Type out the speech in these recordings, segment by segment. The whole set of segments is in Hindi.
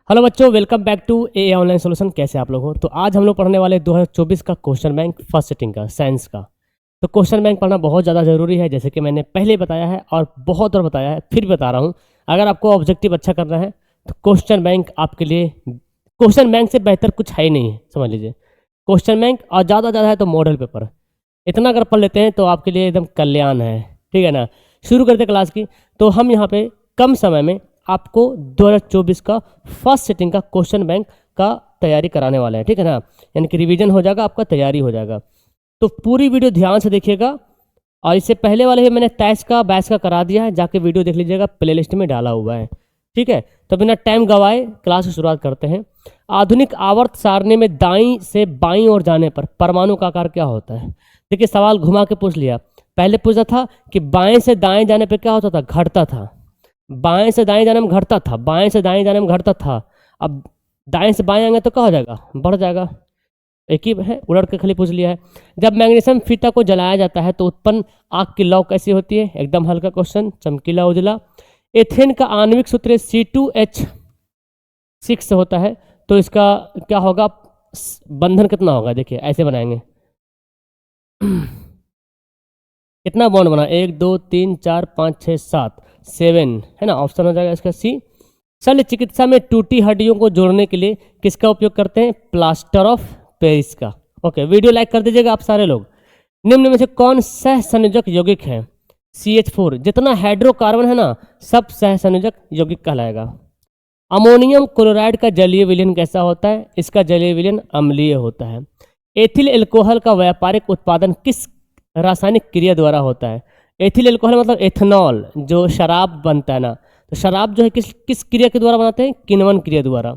हेलो बच्चों, welcome back to a online solution. कैसे आप लोग हो? तो आज हम लोग पढ़ने वाले 2024 का क्वेश्चन बैंक फर्स्ट सिटिंग का साइंस का। तो क्वेश्चन बैंक पढ़ना बहुत ज़्यादा ज़रूरी है, जैसे कि मैंने पहले बताया है और बहुत बार बताया है, फिर बता रहा हूँ। अगर आपको ऑब्जेक्टिव अच्छा करना है तो क्वेश्चन बैंक आपके लिए, क्वेश्चन बैंक से बेहतर कुछ है ही नहीं है, समझ लीजिए। क्वेश्चन बैंक और ज़्यादा है तो मॉडल पेपर, इतना अगर पढ़ लेते हैं तो आपके लिए एकदम कल्याण है। ठीक है ना। शुरू करते क्लास की। तो हम यहाँ पे कम समय में आपको 2024 का फर्स्ट सिटिंग का क्वेश्चन बैंक का तैयारी कराने वाले हैं। ठीक है ना। यानी कि रिवीजन हो जाएगा, आपका तैयारी हो जाएगा। तो पूरी वीडियो ध्यान से देखिएगा। और इससे पहले वाले भी मैंने 23 का 22 का करा दिया है, जाके वीडियो देख लीजिएगा, प्लेलिस्ट में डाला हुआ है। ठीक है। तो बिना टाइम गवाए क्लास की शुरुआत करते हैं। आधुनिक आवर्त सारणी में दाईं से बाईं ओर जाने पर परमाणु का आकार क्या होता है? देखिए, सवाल घुमा के पूछ लिया। पहले पूछा था कि बाएं से दाएं जाने पर क्या होता था? घटता था। बाएं से दाएं जाने में घटता था, बाएं से दाएं जाने में घटता था। अब दाएं से बाएं आएंगे तो क्या हो जाएगा? बढ़ जाएगा। एक ही है, उलट के खाली पूछ लिया है। जब मैग्नीशियम फीता को जलाया जाता है तो उत्पन्न आग की लौ कैसी होती है? एकदम हल्का क्वेश्चन, चमकीला उजला। एथेन का आणविक सूत्र C2H6 होता है, तो इसका क्या होगा? बंधन कितना होगा? देखिए ऐसे बनाएंगे। कितना बॉन्ड बना? 1 2 3 4 5 6 7 7 है ना। ऑप्शन हो जाएगा इसका सी। शल्य चिकित्सा में टूटी हड्डियों को जोड़ने के लिए किसका उपयोग करते हैं? प्लास्टर ऑफ पेरिस का। ओके, वीडियो लाइक कर दीजिएगा आप सारे लोग। निम्न में से कौन सह संयोजक यौगिक है? CH4। जितना हाइड्रोकार्बन है ना, सब सह संयोजक यौगिक कहलाएगा। अमोनियम क्लोराइड का जलीय विलयन कैसा होता है? इसका जलीय विलयन अम्लीय होता है। एथिल एल्कोहल का व्यापारिक उत्पादन किस रासायनिक क्रिया द्वारा होता है? एथिल एल्कोहल मतलब एथेनॉल, जो शराब बनता है ना, तो शराब जो है किस किस क्रिया के द्वारा बनाते हैं? किण्वन क्रिया द्वारा।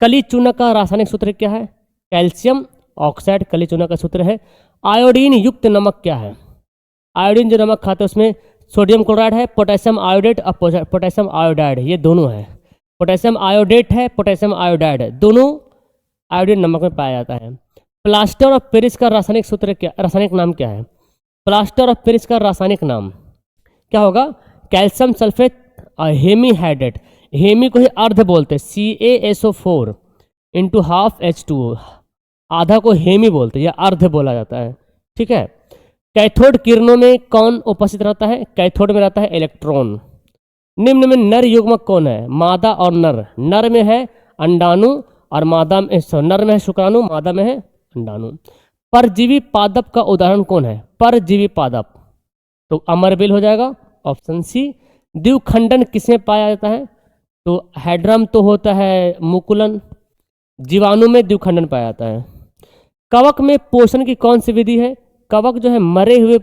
कली चूना का रासायनिक सूत्र क्या है? कैल्शियम ऑक्साइड कली चूना का सूत्र है। आयोडीन युक्त नमक क्या है? आयोडीन जो नमक खाते हैं उसमें सोडियम क्लोराइड है, पोटेशियम आयोडेट और पोटेशियम आयोडाइड, ये दोनों है। पोटेशियम आयोडेट है, पोटेशियम आयोडाइड है, दोनों आयोडीन नमक में पाया जाता है। प्लास्टर ऑफ पेरिस का रासायनिक सूत्र क्या, रासायनिक नाम क्या है? प्लास्टर ऑफ पेरिस का रासायनिक नाम क्या होगा? कैल्शियम सल्फेट और हेमी हाइड्रेट। हेमी को ही अर्ध बोलते हैं, CaSO4 इंटू हाफ H2O। आधा को हेमी बोलते हैं या अर्ध बोला जाता है। ठीक है। कैथोड किरणों में कौन उपस्थित रहता है? कैथोड में रहता है इलेक्ट्रॉन। निम्न में नर युग्मक कौन है? मादा और नर। नर में है अंडाणु और मादा में, नर में है शुक्राणु, मादा में है अंडाणु। परजीवी पादप का उदाहरण कौन है? परजीवी पादप तो अमरबेल हो जाएगा, ऑप्शन सी। द्विखंडन किसमें पाया जाता है? तो हेड्रम तो होता है मुकुलन, जीवाणु में द्विखंडन पाया जाता है। कवक में पोषण की कौन सी विधि है? कवक जो है मरे हुए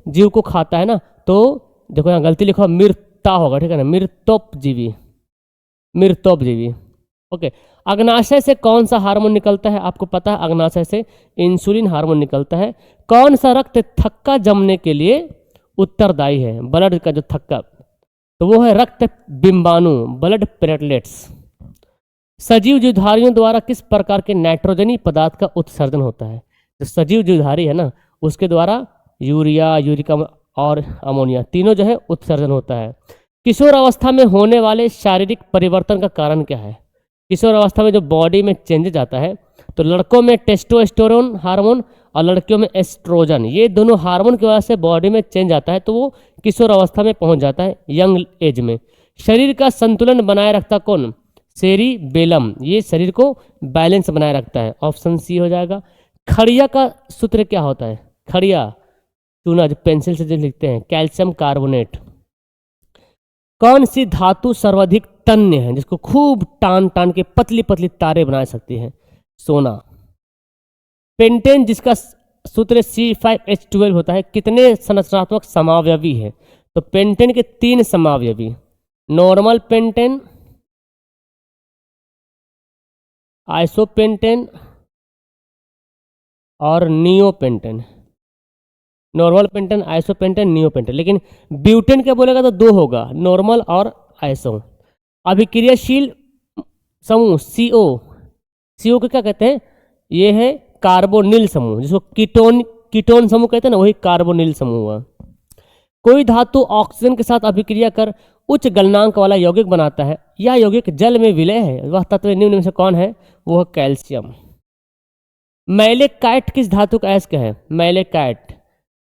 जीव को खाता है ना, तो देखो यहाँ गलती लिखो, मृता होगा। ठीक है ना, मृतोपजीवी, मृतोपजीवी। ओके। अग्नाशय से कौन सा हार्मोन निकलता है? आपको पता है अग्नाशय से इंसुलिन हार्मोन निकलता है। कौन सा रक्त थक्का जमने के लिए उत्तरदायी है? ब्लड का जो थक्का, तो वो है रक्त बिंबाणु, ब्लड प्लेटलेट्स। सजीव जीवधारियों द्वारा किस प्रकार के नाइट्रोजनी पदार्थ का उत्सर्जन होता है? जो सजीव जीवधारी है ना, उसके द्वारा यूरिया, यूरिक और अमोनिया तीनों जो है उत्सर्जन होता है। किशोर अवस्था में होने वाले शारीरिक परिवर्तन का कारण क्या है? किशोर अवस्था में जो बॉडी में चेंजेज आता है, तो लड़कों में टेस्टोस्टेरोन हार्मोन और लड़कियों में एस्ट्रोजन, ये दोनों हार्मोन की वजह से बॉडी में चेंज आता है, तो वो किशोर अवस्था में पहुंच जाता है, यंग एज में। शरीर का संतुलन बनाए रखता कौन? सेरिबेलम, ये शरीर को बैलेंस बनाए रखता है, ऑप्शन सी हो जाएगा। खड़िया का सूत्र क्या होता है? खड़िया चूना जो पेंसिल से जो लिखते हैं, कैल्शियम कार्बोनेट। कौन सी धातु सर्वाधिक तन्य है, जिसको खूब टान टान के पतली पतली तारे बना सकती है? सोना। पेंटेन जिसका सूत्र C5H12 होता है, कितने संरचनात्मक समावयवी है? तो पेंटेन के 3 समावयवी, नॉर्मल पेंटेन, आइसोपेंटेन और neopentane. Normal pentane, isopentane, neopentane. लेकिन ब्यूटेन क्या बोलेगा तो 2 होगा, नॉर्मल और आइसो। अभिक्रियाशील समूह CO को क्या कहते हैं? ये है कार्बोनिल समूह, जिसको कीटोन समूह कहते हैं ना, वही कार्बोनिल समूह हुआ। कोई धातु ऑक्सीजन के साथ अभिक्रिया कर उच्च गलनांक वाला यौगिक बनाता है। यह यौगिक जल में विलय है। वह तत्व निम्न में से कौन है? वो है कैल्शियम। मैलेकाइट किस धातु का अयस्क है? मैलेकाइट,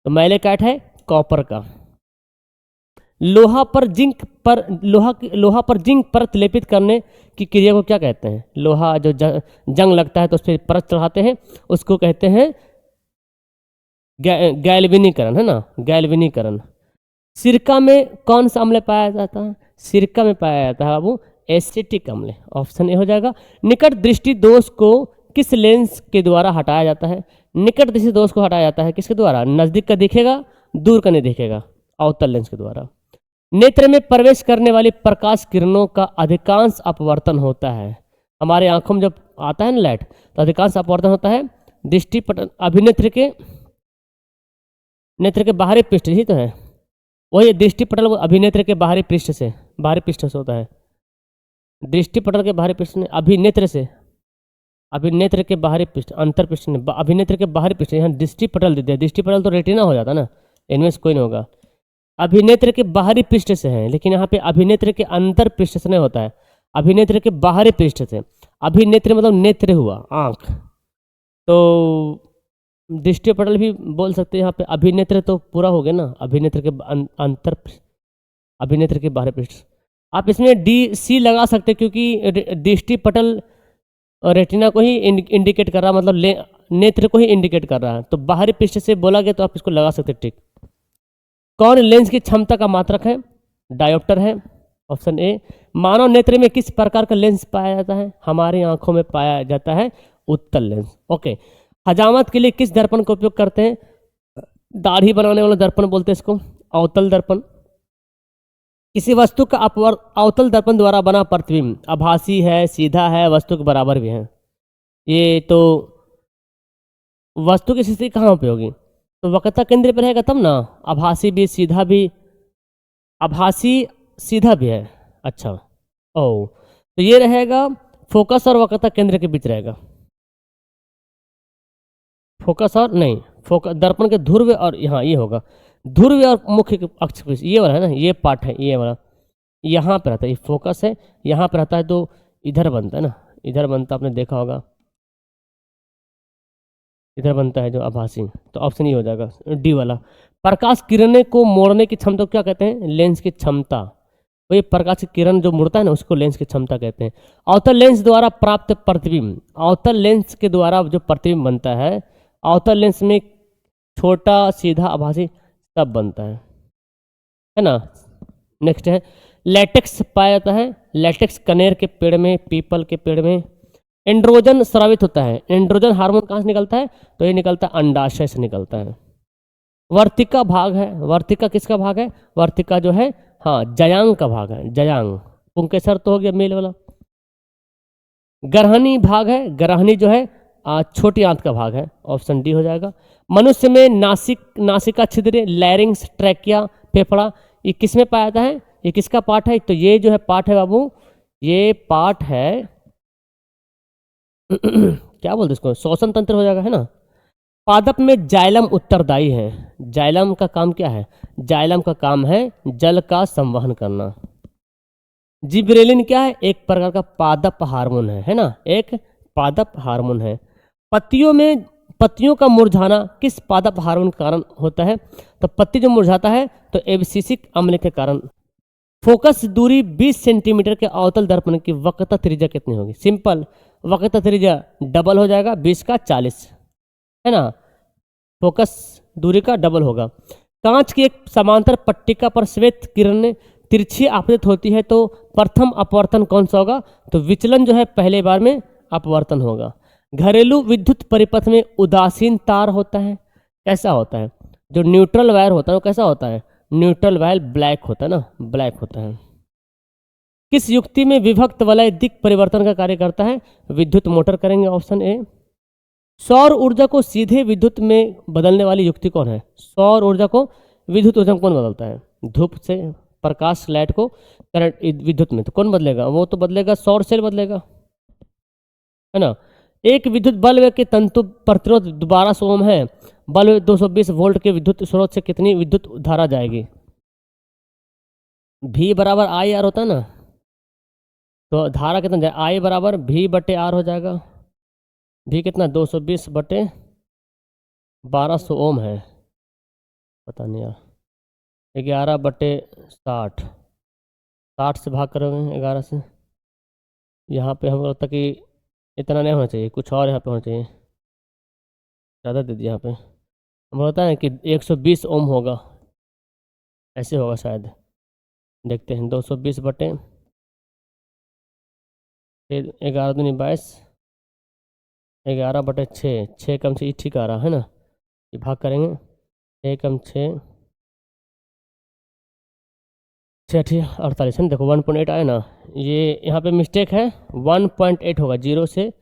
तो मैलेकाइट है कॉपर का। लोहा पर जिंक परत लेपित करने की क्रिया को क्या कहते हैं? लोहा जो जंग लगता है तो उस पर परत चढ़ाते हैं, उसको कहते हैं गैल्वेनीकरण, है ना, गैल्वेनीकरण। सिरका में कौन सा अम्ल पाया जाता है? सिरका में पाया जाता है बाबू एसिटिक अम्ल। ऑप्शन ए हो जाएगा। निकट दृष्टि दोष को किस लेंस के द्वारा हटाया जाता है? निकट दृष्टि दोष को हटाया जाता है किसके द्वारा? नजदीक का दिखेगा, दूर का नहीं दिखेगा, अवतल लेंस के द्वारा। नेत्र में प्रवेश करने वाली प्रकाश किरणों का अधिकांश अपवर्तन होता है। हमारे आंखों में जब आता है ना लाइट, तो अधिकांश अपवर्तन होता है दृष्टि पटल अभिनेत्र के बाहरी पृष्ठ ही तो है, वही दृष्टि पटल अभिनेत्र के बाहरी पृष्ठ से होता है। दृष्टि पटल के बाहरी पृष्ठ अभिनेत्र के बाहरी पृष्ठ, अंतर पृष्ठ ने अभिनेत्र के बाहरी पृष्ठ, यहाँ दृष्टि पटल देते हैं। दृष्टि पटल तो रेटिना हो जाता ना, इनमें से कोई नहीं होगा। अभिनेत्र के बाहरी पृष्ठ से है, लेकिन यहाँ पे अभिनेत्र के अंतर पृष्ठ से नहीं होता है, अभिनेत्र के बाहरी पृष्ठ से। अभिनेत्र मतलब नेत्र हुआ, आंख, तो दृष्टि पटल भी बोल सकते हैं यहाँ पे। अभिनेत्र तो पूरा हो गया ना, अभिनेत्र के अंतर, अभिनेत्र के बाहरी पृष्ठ। आप इसमें डी लगा सकते क्योंकि दृष्टि पटल रेटिना को ही इंडिकेट कर रहा, मतलब नेत्र को ही इंडिकेट कर रहा है, तो बाहरी पृष्ठ से बोला गया तो आप इसको लगा सकते। ठीक। कौन लेंस की क्षमता का मात्रक है? डायोप्टर है, ऑप्शन ए। मानव नेत्र में किस प्रकार का लेंस पाया जाता है? हमारी आंखों में पाया जाता है उत्तल लेंस। ओके। हजामत के लिए किस दर्पण का उपयोग करते हैं? दाढ़ी बनाने वाला दर्पण बोलते हैं इसको, अवतल दर्पण। किसी वस्तु का अवतल दर्पण द्वारा बना प्रतिबिंब आभासी है, सीधा है, वस्तु के बराबर भी है। ये तो वस्तु की स्थिति कहाँ उपयोगी? तो वक्रता केंद्र पर रहेगा तब ना। आभासी भी, सीधा भी, आभासी सीधा भी है। अच्छा, ओ, तो ये रहेगा फोकस और वक्रता केंद्र के बीच रहेगा। फोकस और नहीं, फोकस दर्पण के ध्रुव और यहाँ ये होगा ध्रुव और मुख्य अक्ष, ये वाला है ना, ये पार्ट है, ये वाला यहाँ पे रहता है, ये फोकस है, यहाँ पे रहता है तो इधर बनता है ना, इधर बनता, आपने देखा होगा, इधर बनता है जो आभासी, तो ऑप्शन ये हो जाएगा डी वाला। प्रकाश किरणें को मोड़ने की क्षमता को क्या कहते हैं? लेंस की क्षमता। वही प्रकाश की किरण जो मुड़ता है ना, उसको लेंस की क्षमता कहते हैं। अवतल लेंस द्वारा प्राप्त प्रतिबिंब, अवतल लेंस के द्वारा जो प्रतिबिंब बनता है, अवतल लेंस में छोटा, सीधा, आभासी सब बनता है ना। नेक्स्ट है लैटेक्स पाया जाता है। लैटेक्स कनेर के पेड़ में, पीपल के पेड़ में। एंड्रोजन स्रावित होता है। एंड्रोजन हार्मोन कहाँ से निकलता है? तो ये निकलता है अंडाशय से निकलता है। वर्तिका भाग है। वर्तिका किसका भाग है? वर्तिका जो है, हाँ, जयांग का भाग है। जयांग पुंकेसर तो हो गया मेल वाला। ग्रहणी भाग है। ग्रहणी जो है छोटी आंत का भाग है, ऑप्शन डी हो जाएगा। मनुष्य में नासिका छिद्र, लैरिंग्स, ट्रैकिया, फेफड़ा, ये किस में पाया जाता है? ये किसका पार्ट है? तो ये जो है पार्ट है बाबू, ये पार्ट है क्या बोलते इसको, श्वसन तंत्र हो जाएगा, है ना। पादप में जाइलम उत्तरदायी है। जाइलम का काम क्या है? जाइलम का काम है जल का संवहन करना। जिब्रेलिन क्या है? एक प्रकार का पादप हार्मोन है ना, एक पादप हार्मोन है। पत्तियों का मुरझाना किस पादप हार्मोन के कारण होता है? तो पत्ती जो मुरझाता है तो एब्सिसिक अम्ल के कारण। फोकस दूरी 20 सेंटीमीटर के अवतल दर्पण की वक्रता त्रिज्या कितनी होगी? सिंपल, वक्रता त्रिज्या डबल हो जाएगा, 20 का 40, है ना। फोकस दूरी का डबल होगा। कांच की एक समांतर पट्टिका पर श्वेत किरण तिरछी आपतित होती है तो प्रथम अपवर्तन कौन सा होगा? तो विचलन जो है पहले बार में अपवर्तन होगा। घरेलू विद्युत परिपथ में उदासीन तार होता है, कैसा होता है? जो न्यूट्रल वायर होता है वो कैसा होता है? न्यूट्रल वायर ब्लैक होता है ना, ब्लैक होता है। किस युक्ति में विभक्त वलय दिक् परिवर्तन का कार्य करता है? विद्युत मोटर करेंगे, ऑप्शन ए। सौर ऊर्जा को सीधे विद्युत में बदलने वाली युक्ति कौन है? सौर ऊर्जा को विद्युत ऊर्जा में कौन बदलता है? धूप से प्रकाश लाइट को करंट विद्युत में तो कौन बदलेगा? वो तो बदलेगा, सौर सेल बदलेगा, है ना। एक विद्युत बल्ब के तंतु प्रतिरोध 1200 ओम है। बल्ब 220 वोल्ट के विद्युत स्रोत से कितनी विद्युत धारा जाएगी? V बराबर आई आर होता है ना, तो धारा कितना जाए, I बराबर V बटे आर हो जाएगा। V कितना, 220 बटे 1200 ओम है, पता नहीं यार, 11 बटे 60, 60 से भाग करोगे 11 से, यहाँ पे हमको लगता है कि इतना नहीं होना चाहिए, कुछ और यहाँ पे होना चाहिए, ज़्यादा दे दिया यहाँ पे। हमको लगता है कि 120 ओम होगा, ऐसे होगा शायद, देखते हैं। 220 बटे फिर 11 दूनी 22, 11 बटे 6, 6 कम से, ये ठीक आ रहा है ना, ये भाग करेंगे, 6 कम 6, 6 ठीक 48 है ना, देखो 1.8 आया ना, ये यहाँ पे मिस्टेक है, 1.8 होगा, 0 से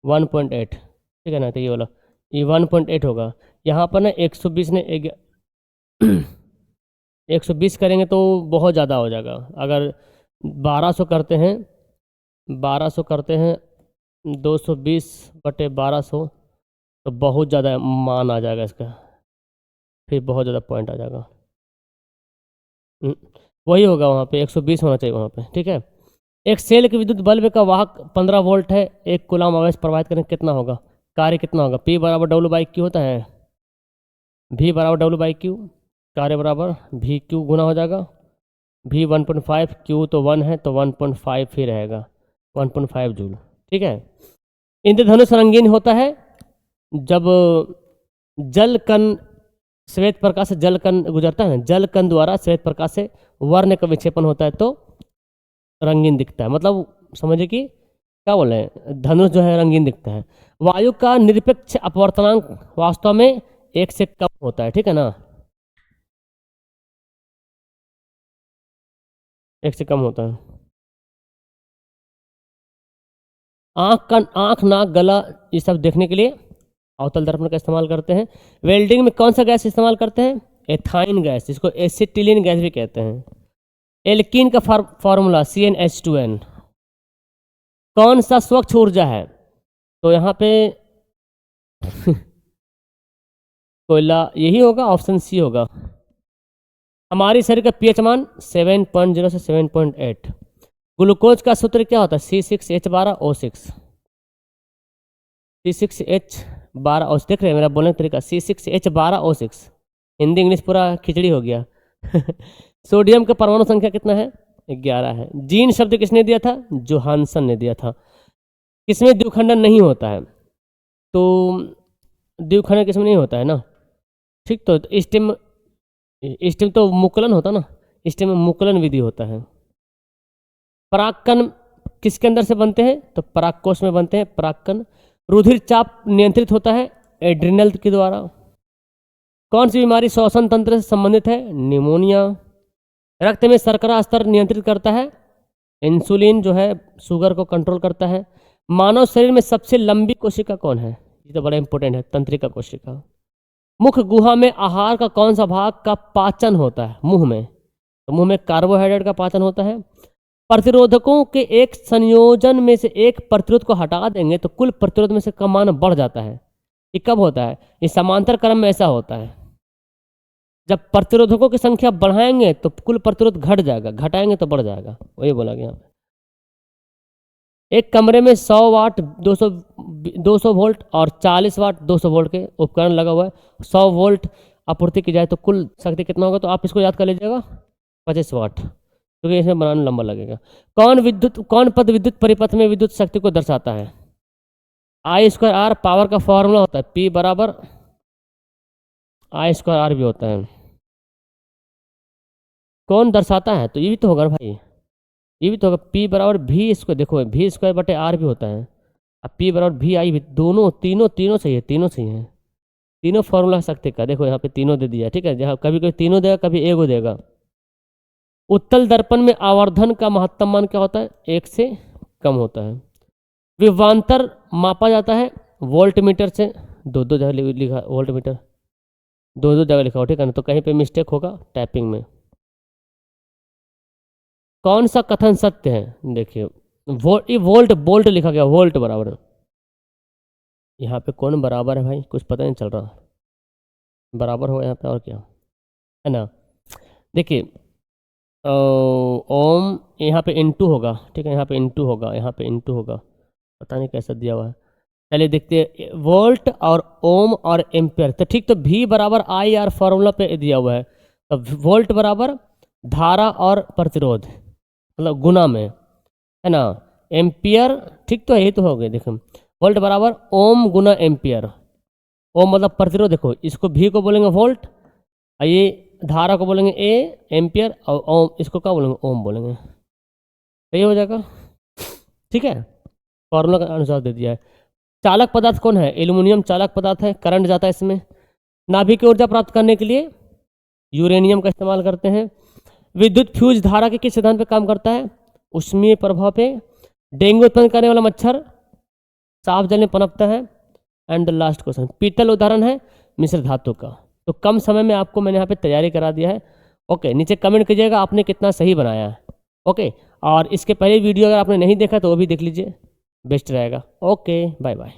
1.8, ठीक है ना, तो ये वाला, ये 1.8 होगा। यहाँ पर ना 120 ने 120 करेंगे तो बहुत ज़्यादा हो जाएगा, अगर 1200 करते हैं, 1200 करते हैं, 220 बटे 1200, तो बहुत ज़्यादा मान आ जाएगा इसका, फिर बहुत ज़्यादा पॉइंट आ जाएगा। हम्म, वही होगा वहाँ पे, 120 होना चाहिए वहाँ पे, ठीक है। एक सेल के विद्युत बल्ब का वाहक 15 वोल्ट है, एक कूलाम आवेश प्रवाहित करें, कितना होगा, कार्य कितना होगा, P बराबर W/Q होता है, V बराबर W/Q, कार्य बराबर VQ गुना हो जाएगा, V 1.5, Q तो 1 है तो 1.5 ही रहेगा, 1.5 जूल, ठीक है। इंद्रधनुष रंगीन होता है जब जल कण, श्वेत प्रकाश से जल कण गुजरता है ना, जल कण द्वारा श्वेत प्रकाश से वर्ण का विक्षेपण होता है तो रंगीन दिखता है, मतलब समझिए कि क्या बोल रहे हैं, धनुष जो है रंगीन दिखता है। वायु का निरपेक्ष अपवर्तनांक वास्तव में 1 से कम होता है, ठीक है ना, 1 से कम होता है। आँख नाक गला ये सब देखने के लिए अवतल दर्पण का इस्तेमाल करते हैं। वेल्डिंग में कौन सा गैस इस्तेमाल करते हैं, एथाइन गैस, जिसको एसिटिलीन गैस भी कहते हैं। एल्कीन का फार्मूला CnH2n। कौन सा स्वच्छ ऊर्जा है, तो यहाँ पे कोयला यही होगा, ऑप्शन सी होगा। हमारे शरीर का पीएच मान 7.0 से 7.8। ग्लूकोज का सूत्र क्या होता है, C6H12O6, C6H12O6, देख रहे हैं मेरा बोलने का तरीका, C6H12O6, हिंदी इंग्लिश पूरा खिचड़ी हो गया। सोडियम का परमाणु संख्या कितना है, 11 है। जीन शब्द किसने दिया था, जोहानसन ने दिया था। किसमें द्विखंडन नहीं होता है, तो द्विखंडन किसमें नहीं होता है ना, ठीक, तो स्टेम, स्टेम तो मुकुलन होता ना, स्टेम में मुकुलन विधि होता है। परागकण किसके अंदर से बनते हैं, तो परागकोश में बनते हैं परागकण। रुधिर चाप नियंत्रित होता है एड्रिनल के द्वारा। कौन सी बीमारी श्वसन तंत्र से संबंधित है, निमोनिया। रक्त में शर्करा स्तर नियंत्रित करता है इंसुलिन, जो है शुगर को कंट्रोल करता है। मानव शरीर में सबसे लंबी कोशिका कौन है, ये तो बड़ा इंपॉर्टेंट है, तंत्रिका कोशिका। मुख गुहा में आहार का कौन सा भाग का पाचन होता है, मुंह में, तो मुंह में कार्बोहाइड्रेट का पाचन होता है। प्रतिरोधकों के एक संयोजन में से एक प्रतिरोध को हटा देंगे तो कुल प्रतिरोध में से का मान बढ़ जाता है, ये कब होता है, ये समांतर क्रम में ऐसा होता है। जब प्रतिरोधकों की संख्या बढ़ाएंगे तो कुल प्रतिरोध घट जाएगा, घटाएंगे तो बढ़ जाएगा, वही बोला गया। एक कमरे में 100 वाट 200 वोल्ट और 40 वाट 200 वोल्ट के उपकरण लगा हुआ है, 100 वोल्ट आपूर्ति की जाए तो कुल शक्ति कितना होगा, तो आप इसको याद कर लीजिएगा 25 वाट, क्योंकि इसमें बनाना लंबा लगेगा। कौन पद विद्युत परिपथ में विद्युत शक्ति को दर्शाता है, I²R पावर का फॉर्मूला होता है, P बराबर I²R भी होता है। कौन दर्शाता है, तो ये भी तो होगा ना भाई, ये भी तो होगा, P बराबर V², देखो V²/R भी होता है, अब P बराबर VI भी, दोनों तीनों तीनों सही है, तीनों सही है, तीनों फॉर्मूला शक्ति का, देखो यहाँ पे तीनों दे दिया, ठीक है, जहाँ कभी कभी तीनों देगा कभी एगो देगा। उत्तल दर्पण में आवर्धन का महत्तम मान क्या होता है, 1 से कम होता है। विभवांतर मापा जाता है वोल्ट मीटर से, दो जगह लिखा वोल्ट मीटर, दो जगह लिखा हो, ठीक है ना, तो कहीं पे मिस्टेक होगा टाइपिंग में। कौन सा कथन सत्य है, देखिए वोल्ट बोल्ट लिखा गया, वोल्ट बराबर, यहाँ पे कौन बराबर है भाई, कुछ पता नहीं चल रहा, बराबर होगा यहाँ पे और क्या है ना। देखिए ओम यहाँ पे इंटू होगा, ठीक है, यहाँ पे इंटू होगा, यहाँ पे इंटू होगा, पता नहीं कैसा दिया हुआ है। चलिए देखते हैं वोल्ट और ओम और एम्पियर। तो ठीक, तो V बराबर आई आर फॉर्मूला पे दिया हुआ है। तो वोल्ट बराबर धारा और प्रतिरोध, मतलब गुना में, है ना। एम्पियर, ठीक तो यही तो हो गए, देखो वोल्ट बराबर ओम गुना एम्पियर। ओम मतलब प्रतिरोध, देखो इसको V को बोलेंगे वोल्ट, और ये धारा को बोलेंगे ए एम्पियर, और ओम इसको क्या बोलेंगे, ओम बोलेंगे। तो ये हो जाएगा, ठीक है, फॉर्मूला के अनुसार दे दिया है। चालक पदार्थ कौन है, एल्यूमिनियम चालक पदार्थ है, करंट जाता है इसमें। नाभिक की ऊर्जा प्राप्त करने के लिए यूरेनियम का इस्तेमाल करते हैं। विद्युत फ्यूज धारा के किस सिद्धांत पे काम करता है, ऊष्मीय प्रभाव पे। डेंगू उत्पन्न करने वाला मच्छर साफ जल में पनपता है। एंड द लास्ट क्वेश्चन, पीतल उदाहरण है मिश्र धातु का। तो कम समय में आपको मैंने यहाँ पे तैयारी करा दिया है। ओके, नीचे कमेंट कीजिएगा आपने कितना सही बनाया है। ओके, और इसके पहले वीडियो अगर आपने नहीं देखा तो वो भी देख लीजिए, बेस्ट रहेगा। Okay, bye bye.